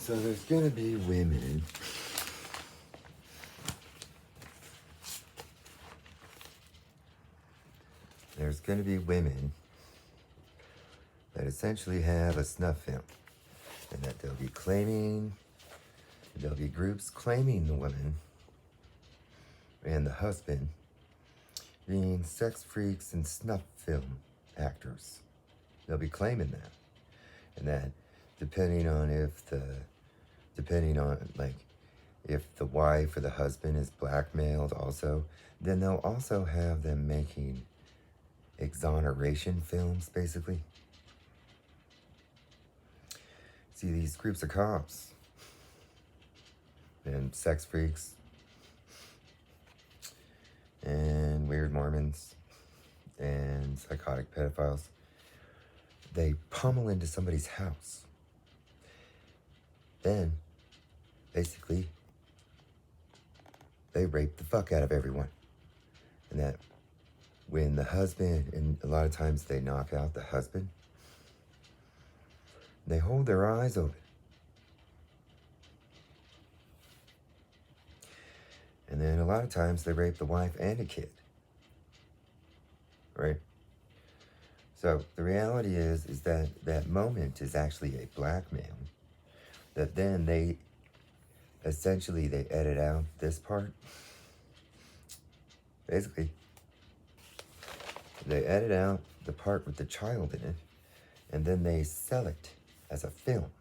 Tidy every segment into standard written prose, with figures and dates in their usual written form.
So there's gonna be women that essentially have a snuff film, and that there'll be groups claiming the woman and the husband being sex freaks and snuff film actors. They'll be claiming that, and that depending on if the wife or the husband is blackmailed also, then they'll also have them making exoneration films, basically. See, these groups of cops and sex freaks and weird Mormons and psychotic pedophiles, they pummel into somebody's house. Then, basically, they rape the fuck out of everyone. And that when the husband, and a lot of times they knock out the husband, they hold their eyes open. And then a lot of times they rape the wife and a kid. Right? So the reality is that that moment is actually a blackmail. That then they edit out this part. Basically, they edit out the part with the child in it, and then they sell it as a film.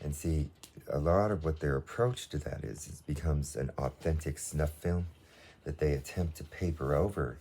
And see, a lot of what their approach to that is becomes an authentic snuff film that they attempt to paper over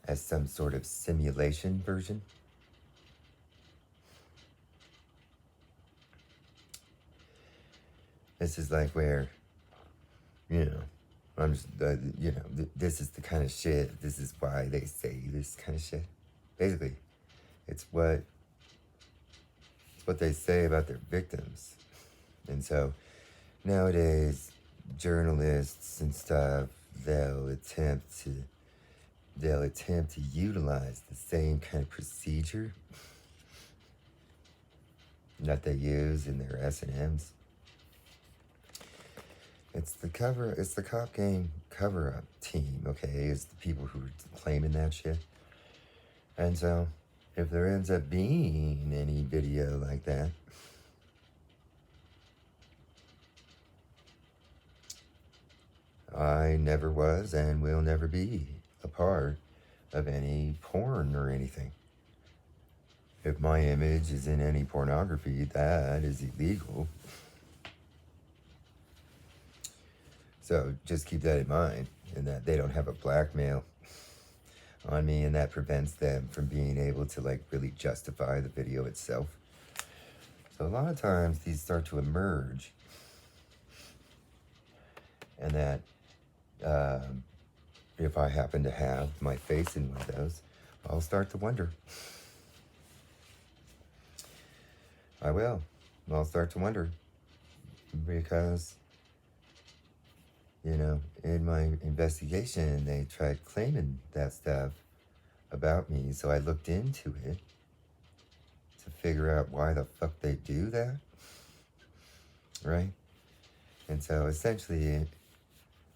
as some sort of simulation version. This is like where, I'm just, this is the kind of shit, this is why they say this kind of shit. Basically, it's what they say about their victims. And so nowadays, journalists and stuff, they'll attempt to utilize the same kind of procedure that they use in their S&Ms. It's the cop gang cover-up team, okay? It's the people who are claiming that shit. And so, if there ends up being any video like that, I never was and will never be a part of any porn or anything. If my image is in any pornography, that is illegal. So just keep that in mind, and that they don't have a blackmail on me, and that prevents them from being able to really justify the video itself. So a lot of times these start to emerge, and that if I happen to have my face in one of those, I'll start to wonder. I will. I'll start to wonder, because in my investigation, they tried claiming that stuff about me, so I looked into it to figure out why the fuck they do that, right? And so essentially,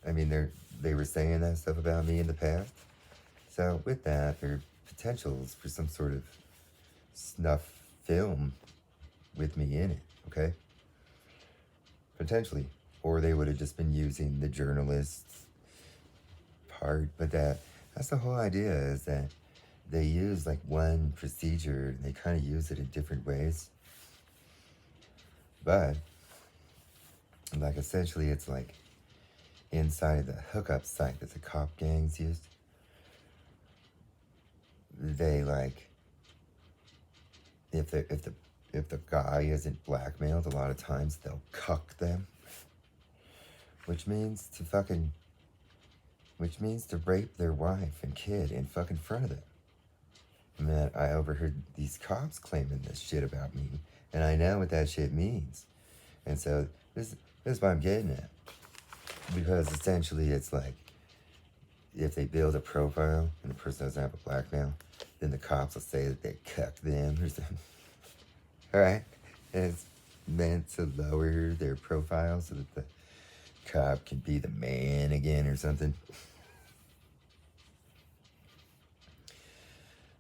they were saying that stuff about me in the past. So with that, there are potentials for some sort of snuff film with me in it, okay? Potentially. Or they would have just been using the journalist's part. But that's the whole idea, is that they use one procedure, and they kind of use it in different ways. But essentially it's inside the hookup site that the cop gangs use. They if the guy isn't blackmailed, a lot of times they'll cuck them. Which means to rape their wife and kid in fucking front of them. And that I overheard these cops claiming this shit about me, and I know what that shit means. And so this is what I'm getting at. Because essentially it's if they build a profile and the person doesn't have a blackmail, then the cops will say that they cucked them or something. Alright? And meant to lower their profile so that the cop can be the man again or something.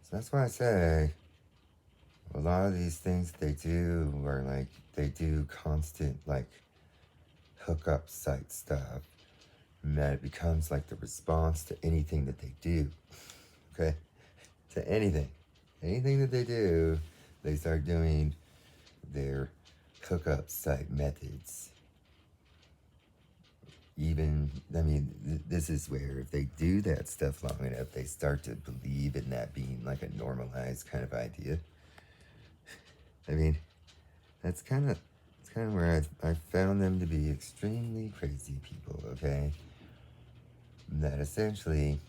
So that's why I say a lot of these things they do are like they do constant like hookup site stuff. And that it becomes like the response to anything that they do. Okay? To anything. Anything that they do, they start doing their hookup site methods. Even, I mean, this is where if they do that stuff long enough, they start to believe in that being like a normalized kind of idea. I mean, that's kind of where I found them to be extremely crazy people, okay? That essentially,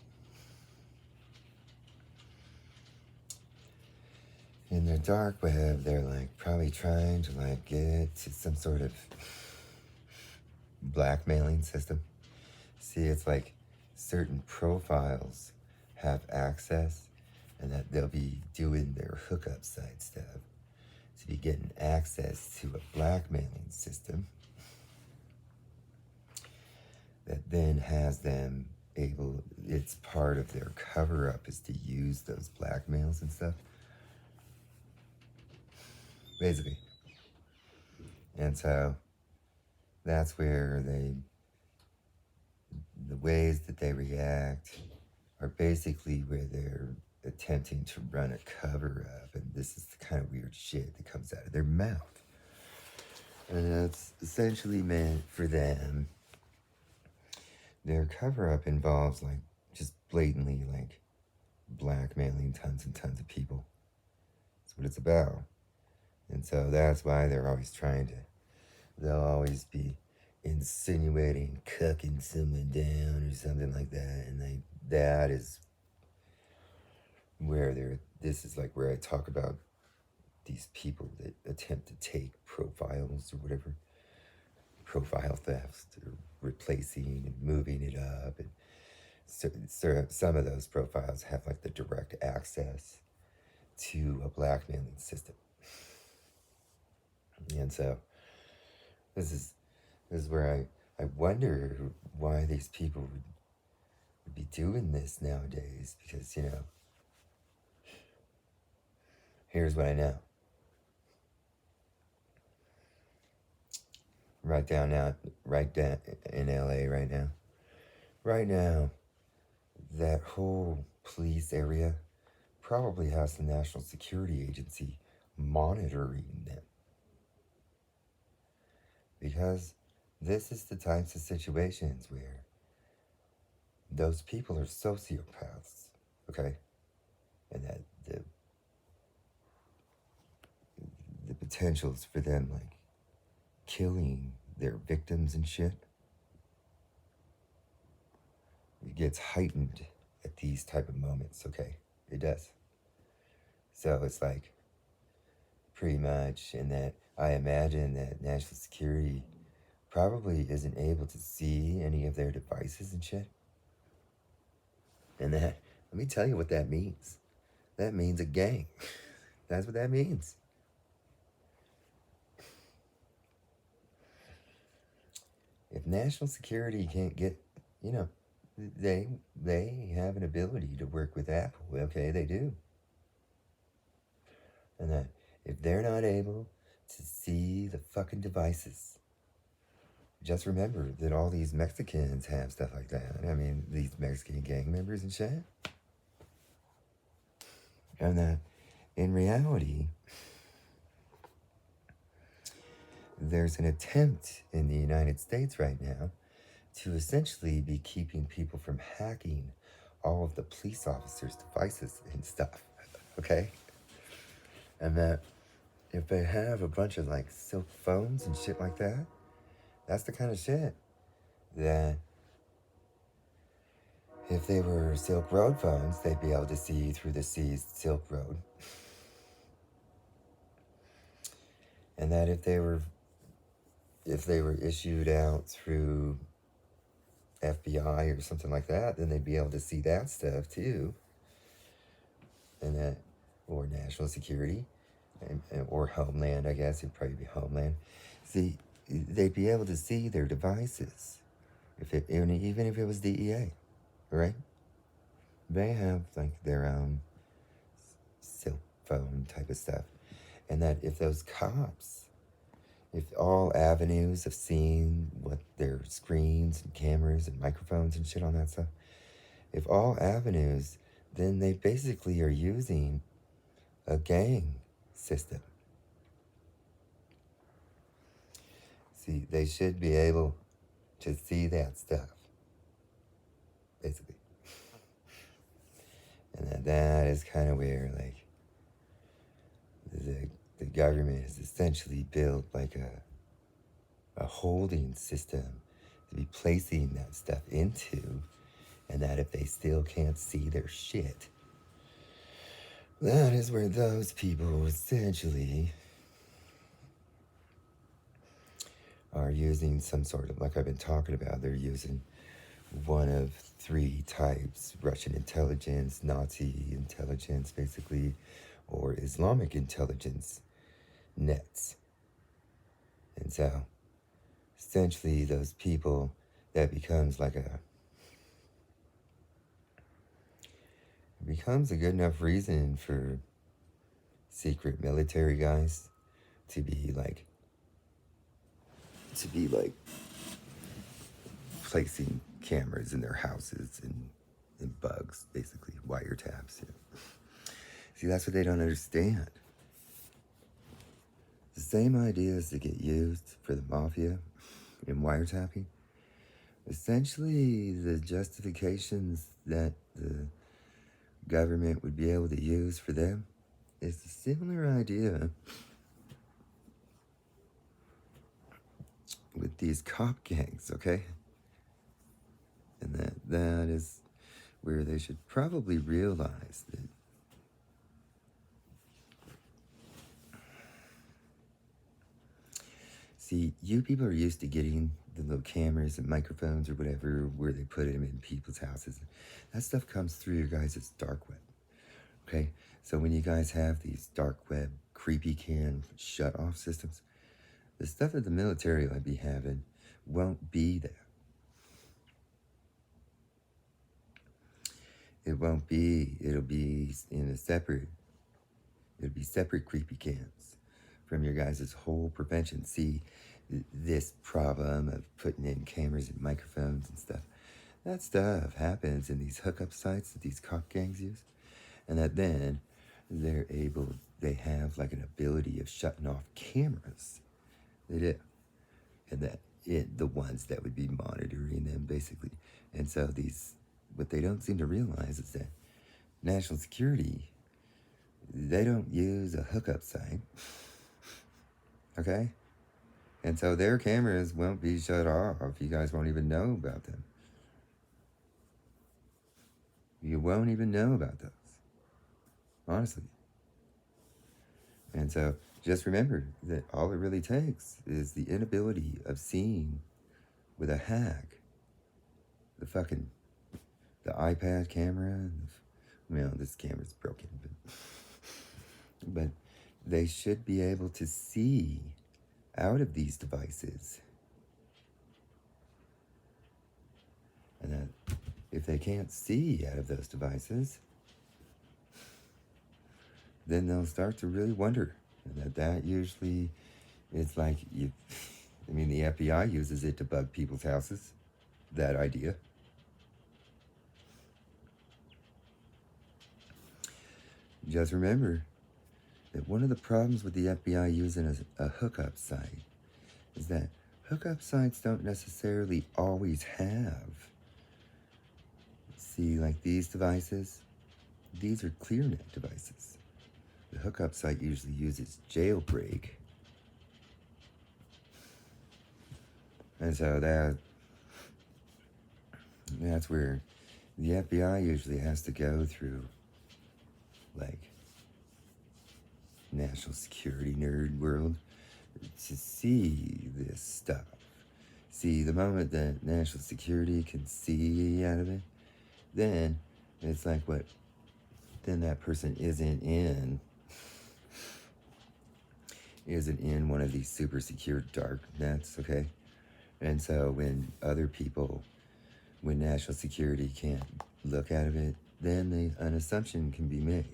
in their dark web, they're like probably trying to like get to some sort of blackmailing system. See, it's like certain profiles have access and that they'll be doing their hookup site stuff to be getting access to a blackmailing system that then has them able, it's part of their cover up is to use those blackmails and stuff. Basically. And so that's where the ways that they react are basically where they're attempting to run a cover up, and this is the kind of weird shit that comes out of their mouth. And it's essentially meant for them. Their cover up involves like just blatantly like blackmailing tons and tons of people. That's what it's about. And so that's why they're always trying to, they'll always be insinuating cucking someone down or something like that. And that is where this is like where I talk about these people that attempt to take profiles or whatever, profile thefts, or replacing and moving it up. And so some of those profiles have like the direct access to a blackmailing system. And so this is where I wonder why these people would be doing this nowadays, because, you know, here's what I know. Right down in LA right now. Right now, that whole police area probably has the National Security Agency monitoring them. Because this is the types of situations where those people are sociopaths, okay? And that the potentials for them like killing their victims and shit, it gets heightened at these type of moments, okay? It does. So it's like pretty much in that I imagine that national security probably isn't able to see any of their devices and shit. And that, let me tell you what that means. That means a gang. That's what that means. If national security can't get, you know, they have an ability to work with Apple. Okay, they do. And that if they're not able to see the fucking devices, just remember that all these Mexicans have stuff like that. I mean, these Mexican gang members and shit. And that in reality, there's an attempt in the United States right now to essentially be keeping people from hacking all of the police officers' devices and stuff, okay? And that if they have a bunch of like silk phones and shit like that, that's the kind of shit that if they were Silk Road phones, they'd be able to see through the seized Silk Road. And that if they were issued out through FBI or something like that, then they'd be able to see that stuff too. And that, or national security. or Homeland, I guess it'd probably be Homeland. See, they'd be able to see their devices, even if it was DEA, right? They have like their own cell phone type of stuff, and that if those cops, if all avenues of seeing what their screens and cameras and microphones and shit on that stuff, if all avenues, then they basically are using a gang system. See, they should be able to see that stuff, basically. And that is kind of where, like, the government is essentially built like a holding system to be placing that stuff into, and that if they still can't see their shit, that is where those people essentially are using some sort of, like I've been talking about, they're using one of three types: Russian intelligence, Nazi intelligence, basically, or Islamic intelligence nets. And so, essentially, those people, that becomes like it becomes a good enough reason for secret military guys to be like placing cameras in their houses and bugs, basically wiretaps. See, that's what they don't understand. The same ideas that get used for the mafia in wiretapping, essentially the justifications that the government would be able to use for them is a similar idea with these cop gangs, okay? And that is where they should probably realize that see, you people are used to getting the little cameras and microphones or whatever where they put them in people's houses. That stuff comes through your guys' dark web, okay? So when you guys have these dark web creepy cam shut off systems, the stuff that the military might be having won't be there. It won't be, it'll be separate creepy cams from your guys' whole prevention. See, this problem of putting in cameras and microphones and stuff, that stuff happens in these hookup sites that these cop gangs use, and that then they have like an ability of shutting off cameras. They do. And that the ones that would be monitoring them, basically. And so what they don't seem to realize is that national security, they don't use a hookup site, okay? And so their cameras won't be shut off. You guys won't even know about them. You won't even know about those, honestly. And so just remember that all it really takes is the inability of seeing with a hack the iPad camera. Well, this camera's broken, but they should be able to see out of these devices. And that if they can't see out of those devices, then they'll start to really wonder. And that usually is like, the FBI uses it to bug people's houses, that idea. Just remember that one of the problems with the FBI using a hookup site is that hookup sites don't necessarily always have. See, like these devices, these are ClearNet devices. The hookup site usually uses jailbreak. And so that's where the FBI usually has to go through, like, national security nerd world to see this stuff. See, the moment that national security can see out of it, then it's like then that person isn't in isn't in one of these super secure dark nets, okay? And so when other people, when national security can't look out of it, then an assumption can be made.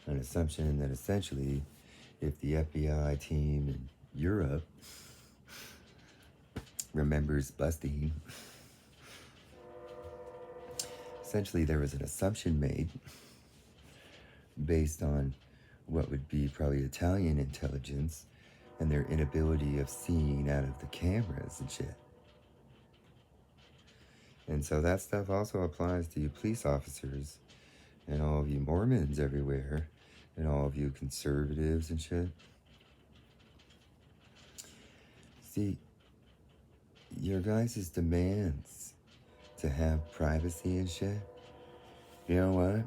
An assumption that essentially, if the FBI team in Europe remembers busting, essentially there was an assumption made based on what would be probably Italian intelligence and their inability of seeing out of the cameras and shit. And so that stuff also applies to you police officers and all of you Mormons everywhere and all of you conservatives and shit. See, your guys' demands to have privacy and shit, you know what?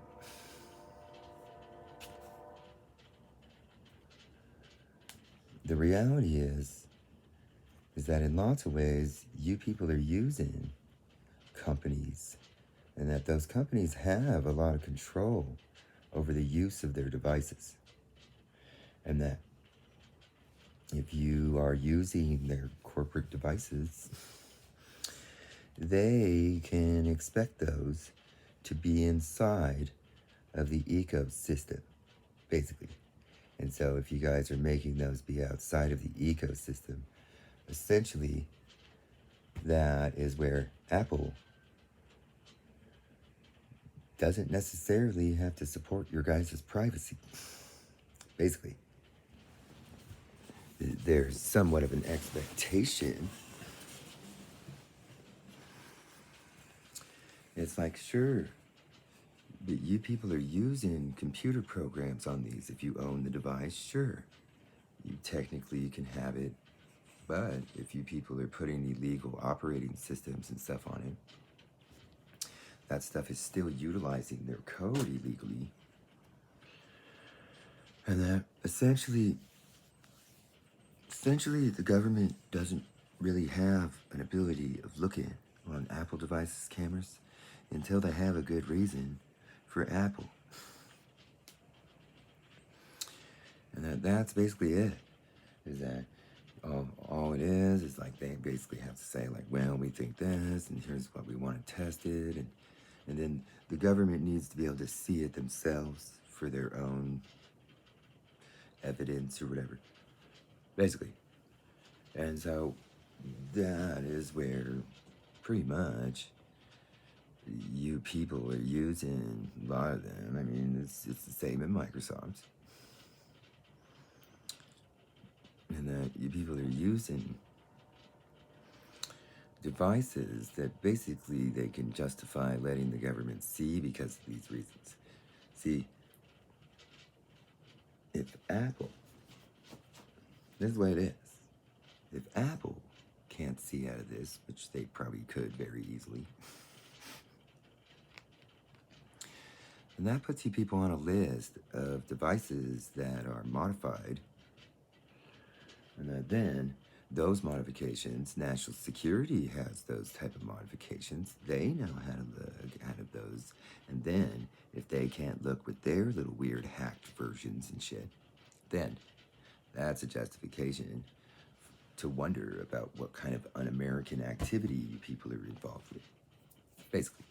The reality is that in lots of ways, you people are using companies, and that those companies have a lot of control over the use of their devices. And that if you are using their corporate devices, they can expect those to be inside of the ecosystem, basically. And so if you guys are making those be outside of the ecosystem, essentially that is where Apple doesn't necessarily have to support your guys' privacy. Basically, there's somewhat of an expectation. It's like, sure, but you people are using computer programs on these. If you own the device, sure, you technically can have it. But if you people are putting illegal operating systems and stuff on it, that stuff is still utilizing their code illegally. And that essentially the government doesn't really have an ability of looking on Apple devices cameras until they have a good reason for Apple. And that's basically it. Is that all it is like they basically have to say like, well, we think this and here's what we want to test it, and then the government needs to be able to see it themselves for their own evidence or whatever, basically. And so that is where pretty much you people are using a lot of them. I mean, it's the same in Microsoft. And that you people are using devices that basically they can justify letting the government see because of these reasons. See, if Apple, this is the way it is, if Apple can't see out of this, which they probably could very easily, and that puts you people on a list of devices that are modified. And then those modifications, national security has those type of modifications. They know how to look out of those. And then if they can't look with their little weird hacked versions and shit, then that's a justification to wonder about what kind of un-American activity you people are involved with, basically.